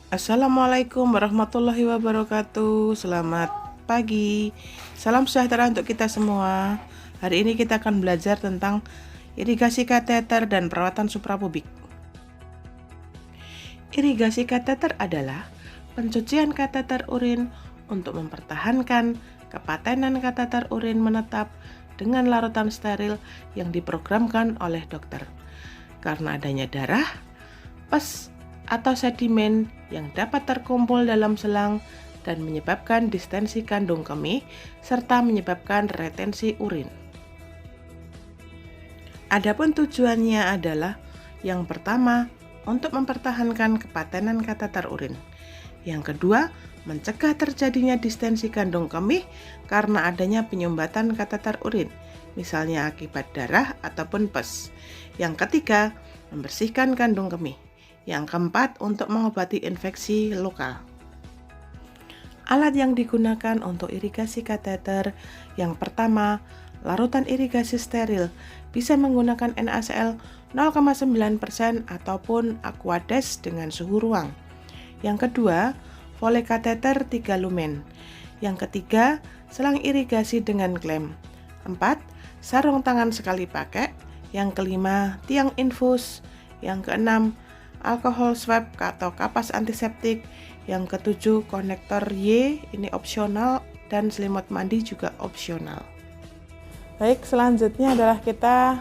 Assalamualaikum warahmatullahi wabarakatuh. Selamat pagi. Salam sejahtera untuk kita semua. Hari ini kita akan belajar tentang irigasi kateter dan perawatan suprapubik. Irigasi kateter adalah pencucian kateter urin untuk mempertahankan kepatenan kateter urin menetap dengan larutan steril yang diprogramkan oleh dokter. Karena adanya darah, pes, atau sedimen yang dapat terkumpul dalam selang dan menyebabkan distensi kandung kemih serta menyebabkan retensi urin. Adapun tujuannya adalah yang pertama, untuk mempertahankan kepatenan kateter urin. Yang kedua, mencegah terjadinya distensi kandung kemih karena adanya penyumbatan kateter urin, misalnya akibat darah ataupun pes. Yang ketiga, membersihkan kandung kemih. Yang keempat, untuk mengobati infeksi lokal. Alat yang digunakan untuk irigasi kateter, yang pertama, larutan irigasi steril, bisa menggunakan NaCl 0,9% ataupun Aquades dengan suhu ruang. Yang kedua, vole kateter 3 lumen. Yang ketiga, selang irigasi dengan klem. 4. Sarung tangan sekali pakai. Yang kelima, tiang infus. Yang keenam, alkohol swab atau kapas antiseptik. Yang ketujuh, konektor Y, ini opsional, dan selimut mandi juga opsional. Baik, selanjutnya adalah kita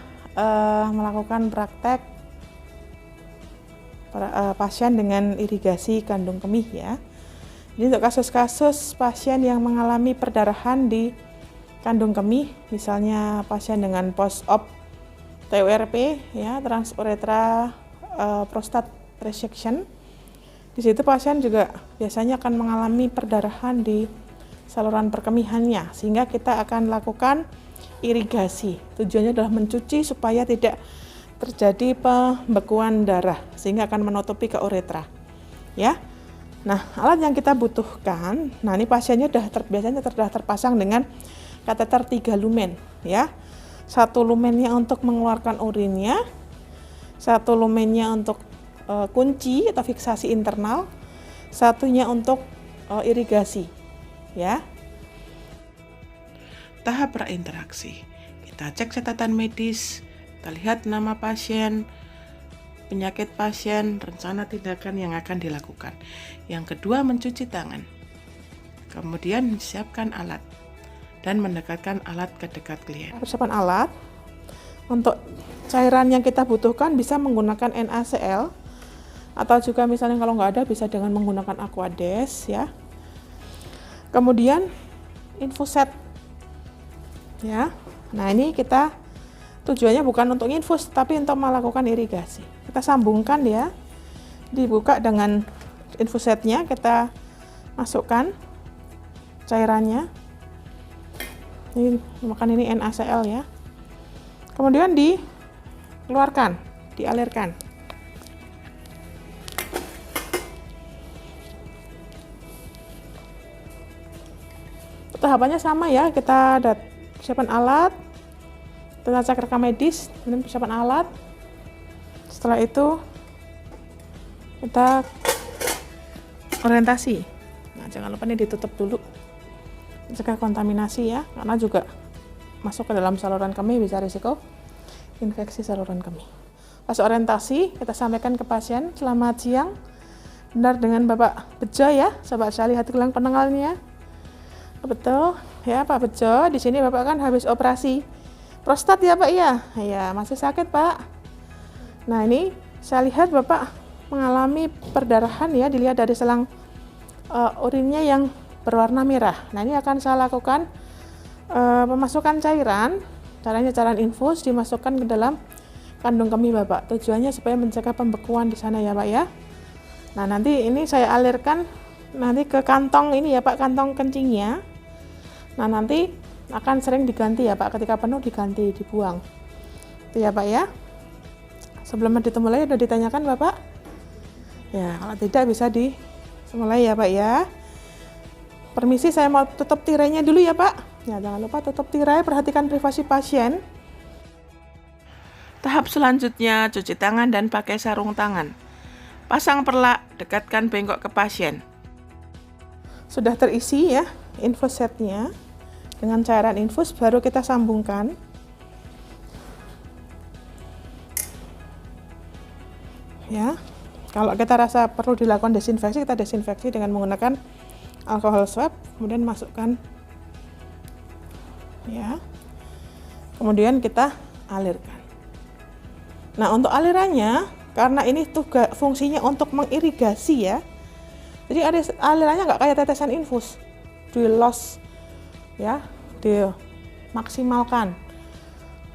melakukan praktek pasien dengan irigasi kandung kemih ya. Jadi untuk kasus-kasus pasien yang mengalami perdarahan di kandung kemih, misalnya pasien dengan post-op TURP ya, transuretra prostate resection. Di situ pasien juga biasanya akan mengalami perdarahan di saluran perkemihannya, sehingga kita akan lakukan irigasi. Tujuannya adalah mencuci supaya tidak terjadi pembekuan darah, sehingga akan menutupi ke uretra. Ya. Nah, alat yang kita butuhkan, nah ini pasiennya biasanya sudah terpasang dengan kateter 3 lumen ya. 1 lumennya untuk mengeluarkan urinnya, 1 lumennya untuk kunci atau fiksasi internal, satunya untuk irigasi ya. Tahap prainteraksi, kita cek catatan medis, kita lihat nama pasien, penyakit pasien, rencana tindakan yang akan dilakukan. Yang kedua, mencuci tangan, kemudian disiapkan alat dan mendekatkan alat ke dekat klien. Persiapan alat, untuk cairan yang kita butuhkan bisa menggunakan NaCl, atau juga misalnya kalau nggak ada bisa dengan menggunakan Aquades ya. Kemudian infuset ya. Nah ini kita tujuannya bukan untuk infus tapi untuk melakukan irigasi. Kita sambungkan ya, dibuka dengan infusetnya, kita masukkan cairannya. Ini NaCl ya. Kemudian dikeluarkan, dialirkan. Tahapannya sama ya, kita ada persiapan alat, kita cek rekam medis, kemudian persiapan alat. Setelah itu kita orientasi. Nah, jangan lupa ini ditutup dulu, cegah kontaminasi ya, karena juga masuk ke dalam saluran kemih bisa risiko infeksi saluran kemih. Pas orientasi, kita sampaikan ke pasien, selamat siang, benar dengan Bapak Bejo ya, Sobat Sali Hati Gelang Penanggalnya. Betul ya Pak Bejo, di sini Bapak kan habis operasi prostat ya Pak ya? Ya, masih sakit Pak. Nah ini saya lihat Bapak mengalami perdarahan ya, dilihat dari selang urinnya yang berwarna merah. Nah ini akan saya lakukan pemasukan cairan, caranya cairan infus dimasukkan ke dalam kandung kemih Bapak. Tujuannya supaya mencegah pembekuan di sana ya Pak ya. Nah nanti ini saya alirkan nanti ke kantong ini ya Pak, kantong kencingnya. Nah nanti akan sering diganti ya Pak, ketika penuh diganti, dibuang itu ya Pak ya. Sebelum dimulai sudah ditanyakan Bapak ya, kalau tidak bisa dimulai ya Pak ya. Permisi, saya mau tutup tirainya dulu ya Pak ya, jangan lupa tutup tirai, perhatikan privasi pasien. Tahap selanjutnya cuci tangan dan pakai sarung tangan. Pasang perlak, dekatkan bengkok ke pasien. Sudah terisi ya infus setnya dengan cairan infus, baru kita sambungkan. Ya, kalau kita rasa perlu dilakukan desinfeksi, kita desinfeksi dengan menggunakan alkohol swab, kemudian masukkan, ya, kemudian kita alirkan. Nah, untuk alirannya, karena ini tugas fungsinya untuk mengirigasi ya, jadi alirannya nggak kayak tetesan infus, di los, ya, dimaksimalkan,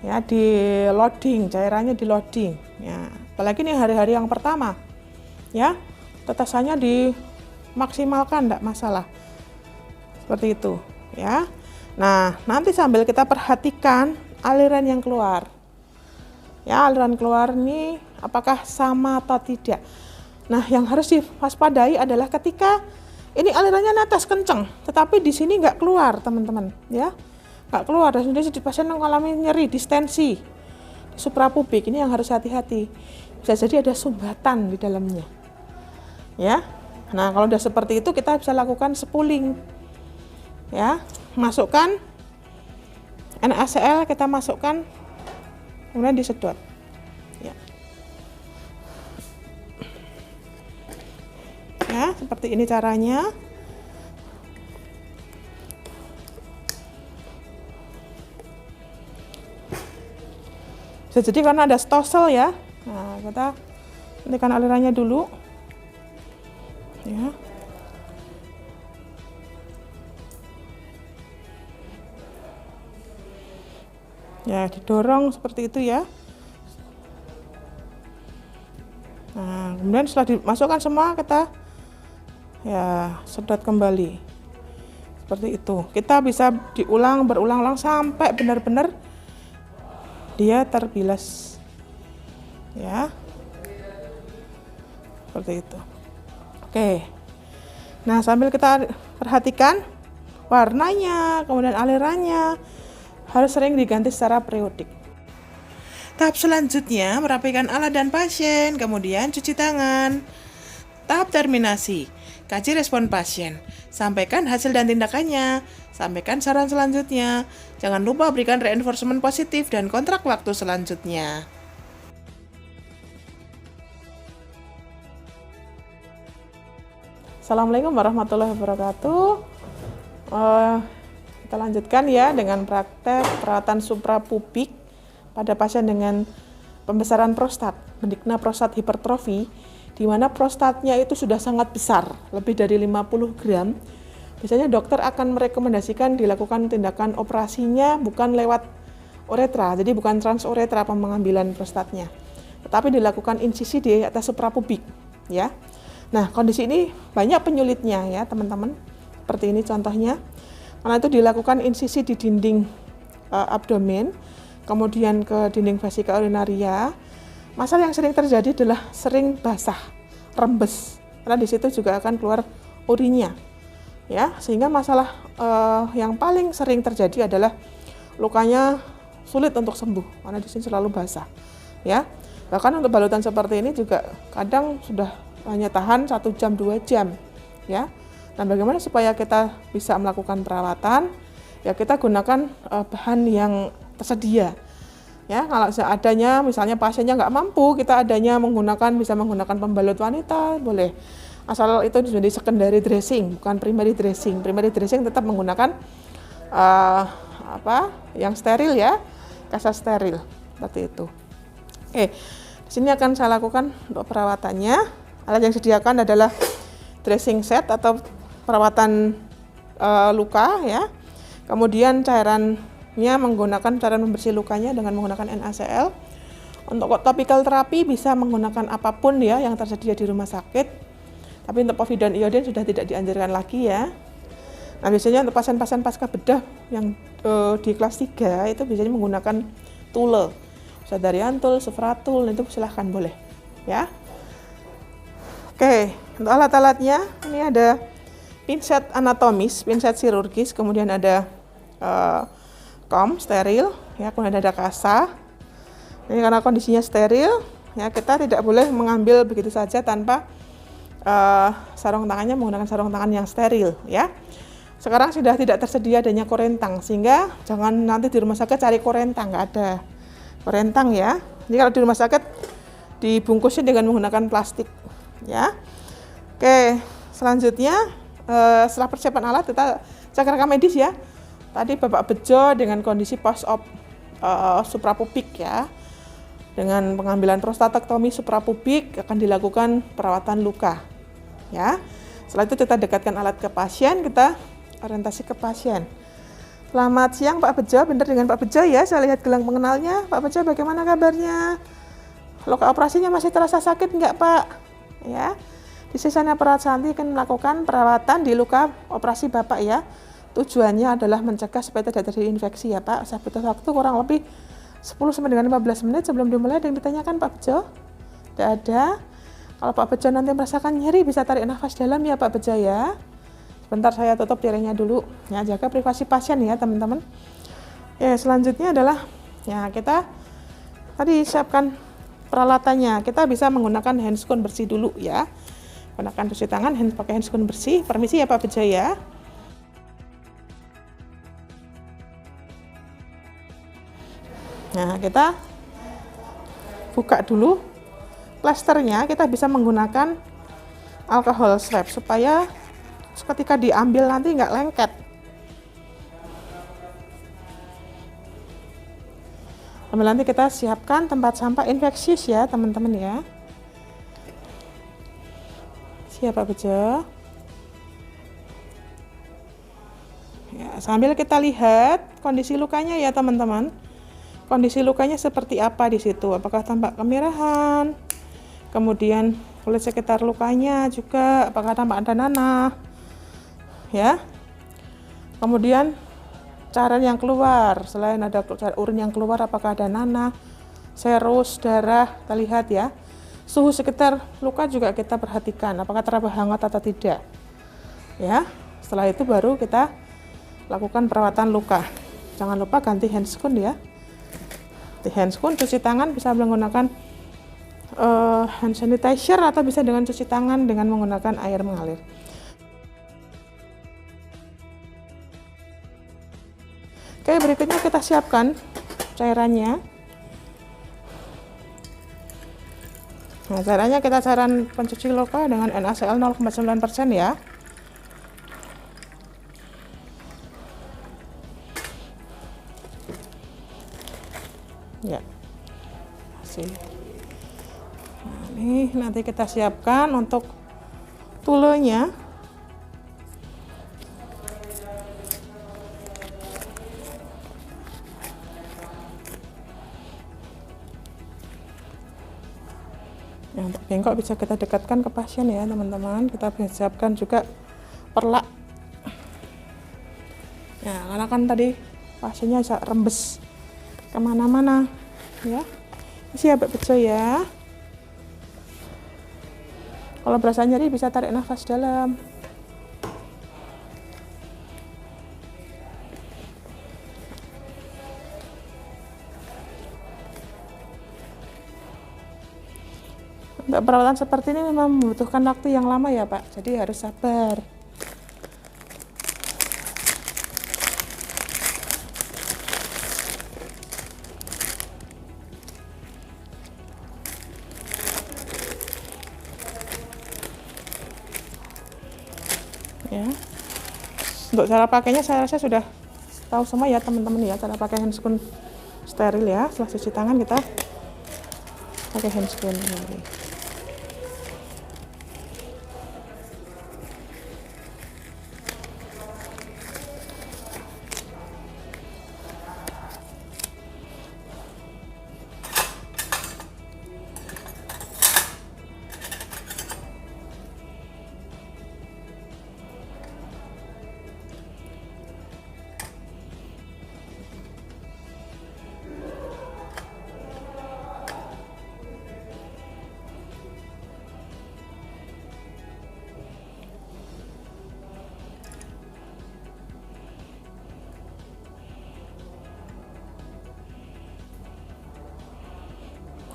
ya, di loading, cairannya di loading, ya. Apalagi nih hari-hari yang pertama, ya, tetesannya dimaksimalkan, enggak masalah, seperti itu, ya. Nah, nanti sambil kita perhatikan aliran yang keluar, ya, aliran keluar ini apakah sama atau tidak. Nah, yang harus diwaspadai adalah ketika ini alirannya netes kenceng, tetapi di sini nggak keluar, teman-teman, ya, nggak keluar. Dan di pasien yang mengalami nyeri, distensi, suprapubik, ini yang harus hati-hati. Bisa jadi ada sumbatan di dalamnya, ya. Nah, kalau udah seperti itu kita bisa lakukan spooling, ya, masukkan NaCl, kita masukkan, kemudian disedot, ya. Ya, seperti ini caranya. Bisa jadi karena ada stosel ya. Nah, kita hentikan alirannya dulu, ya. Ya, didorong seperti itu ya. Nah, kemudian setelah dimasukkan semua, kita ya sedot kembali seperti itu. Kita bisa berulang-ulang sampai benar-benar dia terbilas, ya, seperti itu. Oke, nah sambil kita perhatikan warnanya, kemudian alirannya, harus sering diganti secara periodik. Tahap selanjutnya merapikan alat dan pasien, kemudian cuci tangan. Tahap terminasi, kaji respon pasien, sampaikan hasil dan tindakannya, sampaikan saran selanjutnya. Jangan lupa berikan reinforcement positif dan kontrak waktu selanjutnya. Assalamualaikum warahmatullahi wabarakatuh. Kita lanjutkan ya dengan praktek perawatan suprapubik pada pasien dengan pembesaran prostat, benigna prostat hipertrofi, di mana prostatnya itu sudah sangat besar, lebih dari 50 gram. Biasanya dokter akan merekomendasikan dilakukan tindakan operasinya bukan lewat uretra, jadi bukan transuretra pengambilan prostatnya, tetapi dilakukan insisi di atas suprapubik, ya. Nah, kondisi ini banyak penyulitnya ya, teman-teman. Seperti ini contohnya. Karena itu dilakukan insisi di dinding abdomen, kemudian ke dinding vesika urinaria. Masalah yang sering terjadi adalah sering basah, rembes. Karena di situ juga akan keluar urinnya. Ya, sehingga masalah yang paling sering terjadi adalah lukanya sulit untuk sembuh karena di sini selalu basah. Ya. Bahkan untuk balutan seperti ini juga kadang sudah hanya tahan 1 jam 2 jam, ya. Nah, bagaimana supaya kita bisa melakukan perawatan? Ya, kita gunakan bahan yang tersedia, ya. Kalau seadanya, misalnya pasiennya nggak mampu, kita bisa menggunakan pembalut wanita, boleh. Asal itu jadi secondary dressing, bukan primary dressing. Primary dressing tetap menggunakan yang steril ya, kasa steril seperti itu. Oke, di sini akan saya lakukan untuk perawatannya. Alat yang disediakan adalah dressing set atau perawatan luka ya. Kemudian cairannya menggunakan cairan membersih lukanya dengan menggunakan NaCl. Untuk topical terapi bisa menggunakan apapun ya yang tersedia di rumah sakit. Tapi untuk povidone iodine sudah tidak dianjurkan lagi ya. Nah, biasanya untuk pasien-pasien pasca bedah yang di kelas 3 itu biasanya menggunakan tule. Bisa dari antul, sufratul, itu silahkan boleh ya. Oke, untuk alat-alatnya ini ada pinset anatomis, pinset chirurgis, kemudian ada steril, ya, kemudian ada kasa. Ini karena kondisinya steril, Ya, kita tidak boleh mengambil begitu saja tanpa sarung tangannya menggunakan sarung tangan yang steril ya. Sekarang sudah tidak tersedia adanya korentang, sehingga jangan nanti di rumah sakit cari korentang, nggak ada korentang ya. Jadi kalau di rumah sakit dibungkusnya dengan menggunakan plastik ya. Oke, selanjutnya setelah persiapan alat kita cek rekam medis ya. Tadi Bapak Bejo dengan kondisi post op suprapubik ya. Dengan pengambilan prostatektomi suprapubik akan dilakukan perawatan luka ya. Setelah itu kita dekatkan alat ke pasien, kita orientasi ke pasien. Selamat siang Pak Bejo, benar dengan Pak Bejo ya, saya lihat gelang pengenalnya. Pak Bejo bagaimana kabarnya? Luka operasinya masih terasa sakit enggak Pak? Ya, di sisanya perawat Santi akan melakukan perawatan di luka operasi Bapak ya. Tujuannya adalah mencegah supaya tidak terjadi infeksi ya Pak. Saya butuh waktu kurang lebih 10 sampai dengan 15 menit sebelum dimulai. Ada yang ditanyakan Pak Bejo? Tidak ada. Kalau Pak Bejo nanti merasakan nyeri bisa tarik nafas dalam ya Pak Bejo ya. Sebentar saya tutup tiringnya dulu. Ya, jaga privasi pasien ya teman-teman. Ya, selanjutnya adalah ya kita tadi siapkan peralatannya. Kita bisa menggunakan handscoon bersih dulu ya. Gunakan cuci tangan pakai handscoon bersih. Permisi ya Pak Bejo ya. Nah, kita buka dulu plasternya. Kita bisa menggunakan alkohol swab supaya ketika diambil nanti nggak lengket. Sambil nanti kita siapkan tempat sampah infeksius ya teman-teman ya. Siap Pak Bejo. Ya, sambil kita lihat kondisi lukanya ya teman-teman. Kondisi lukanya seperti apa di situ? Apakah tampak kemerahan? Kemudian kulit sekitar lukanya juga apakah tampak ada nanah? Ya. Kemudian cairan yang keluar, selain ada urin yang keluar apakah ada nanah, serus, darah, kita lihat ya. Suhu sekitar luka juga kita perhatikan apakah terlalu hangat atau tidak. Ya. Setelah itu baru kita lakukan perawatan luka. Jangan lupa ganti handscoon ya. Di handscoon cuci tangan bisa menggunakan hand sanitizer atau bisa dengan cuci tangan dengan menggunakan air mengalir. Oke, berikutnya kita siapkan cairannya. Nah, cairannya kita cairan pencuci luka dengan NaCl 0,9% ya. Ya, nah, ini nanti kita siapkan untuk tulenya. Yang untuk bengkok bisa kita dekatkan ke pasien ya teman-teman. Kita bisa siapkan juga perlak. Ya, karena kan tadi pasiennya bisa rembes kemana-mana ya. Siap Pak Bejo ya. Kalau berasa nyeri bisa tarik nafas dalam. Untuk perawatan seperti ini memang membutuhkan waktu yang lama ya Pak, jadi harus sabar. Ya. Untuk cara pakainya saya rasa sudah tahu semua ya teman-teman ya, cara pakai handscoon steril ya. Setelah cuci tangan kita pakai handscoon lagi.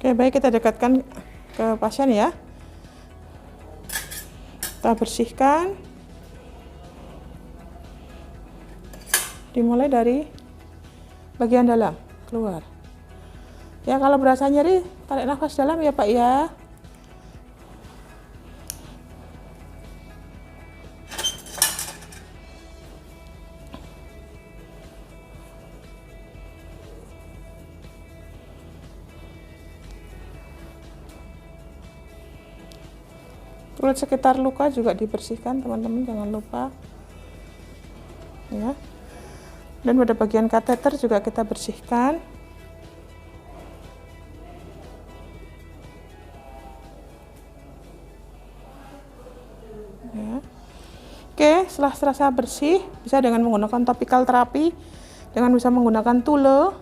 Oke, baik, kita dekatkan ke pasien ya. Kita bersihkan. Dimulai dari bagian dalam, keluar. Ya, kalau berasa nyeri, tarik nafas dalam ya Pak ya. Kulit sekitar luka juga dibersihkan teman-teman, jangan lupa ya. Dan pada bagian kateter juga kita bersihkan. Ya. Oke, setelah terasa bersih, bisa dengan menggunakan topical terapi, dengan bisa menggunakan tule.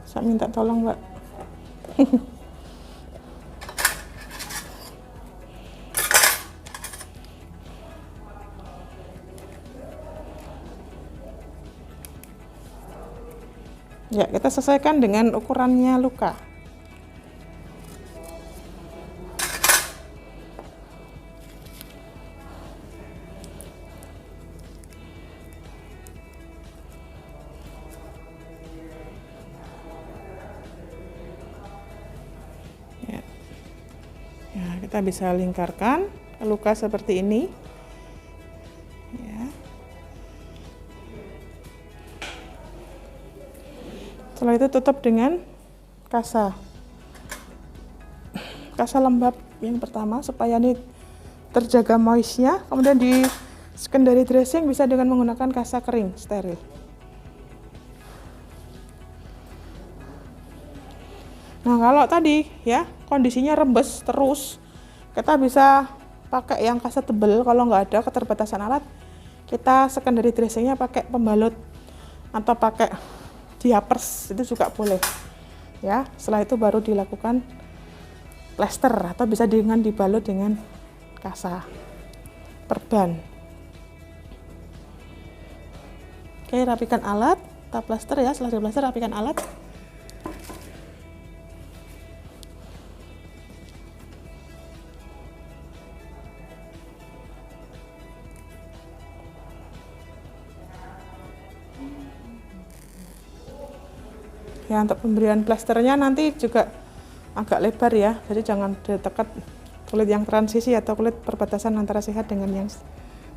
Saya minta tolong Mbak. Ya, kita sesuaikan dengan ukurannya luka. Ya. Ya, kita bisa lingkarkan luka seperti ini. Ya. Setelah itu tutup dengan kasa lembab yang pertama supaya ini terjaga moistnya. Kemudian di secondary dressing bisa dengan menggunakan kasa kering steril. Nah, kalau tadi ya kondisinya rembes terus, kita bisa pakai yang kasa tebal. Kalau nggak ada keterbatasan alat, kita secondary dressingnya pakai pembalut atau pakai diapers, itu juga boleh ya. Setelah itu baru dilakukan plester atau bisa dengan dibalut dengan kasa perban. Oke, rapikan alat, kita plester ya. Setelah diplester, rapikan alat. Ya, untuk pemberian plasternya nanti juga agak lebar ya, jadi jangan dekat kulit yang transisi atau kulit perbatasan antara sehat dengan yang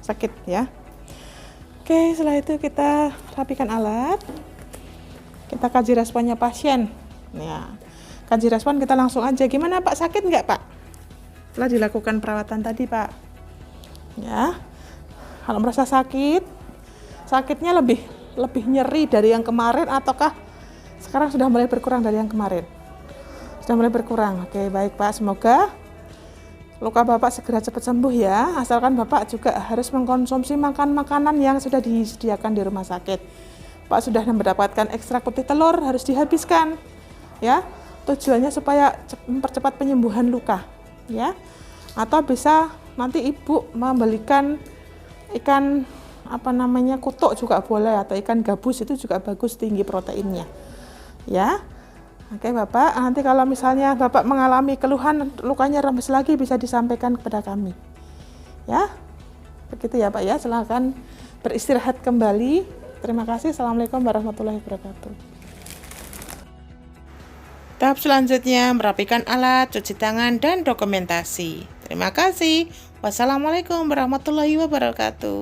sakit ya. Oke, setelah itu kita rapikan alat, kita kaji responnya pasien. Ya, kaji respon kita langsung aja. Gimana Pak, sakit nggak Pak? Setelah dilakukan perawatan tadi Pak. Ya, kalau merasa sakitnya lebih nyeri dari yang kemarin ataukah sekarang sudah mulai berkurang dari yang kemarin? Sudah mulai berkurang. Oke, baik Pak, semoga luka Bapak segera cepat sembuh ya. Asalkan Bapak juga harus mengkonsumsi makanan yang sudah disediakan di rumah sakit. Pak sudah mendapatkan ekstrak putih telur, harus dihabiskan ya. Tujuannya supaya mempercepat penyembuhan luka ya. Atau bisa nanti Ibu membelikan ikan kutuk juga boleh, atau ikan gabus, itu juga bagus, tinggi proteinnya ya. Oke Bapak, nanti kalau misalnya Bapak mengalami keluhan lukanya rembes lagi, bisa disampaikan kepada kami ya. Begitu ya Pak ya, silakan beristirahat kembali. Terima kasih. Assalamualaikum warahmatullahi wabarakatuh. Tahap selanjutnya merapikan alat, cuci tangan, dan dokumentasi. Terima kasih. Wassalamualaikum warahmatullahi wabarakatuh.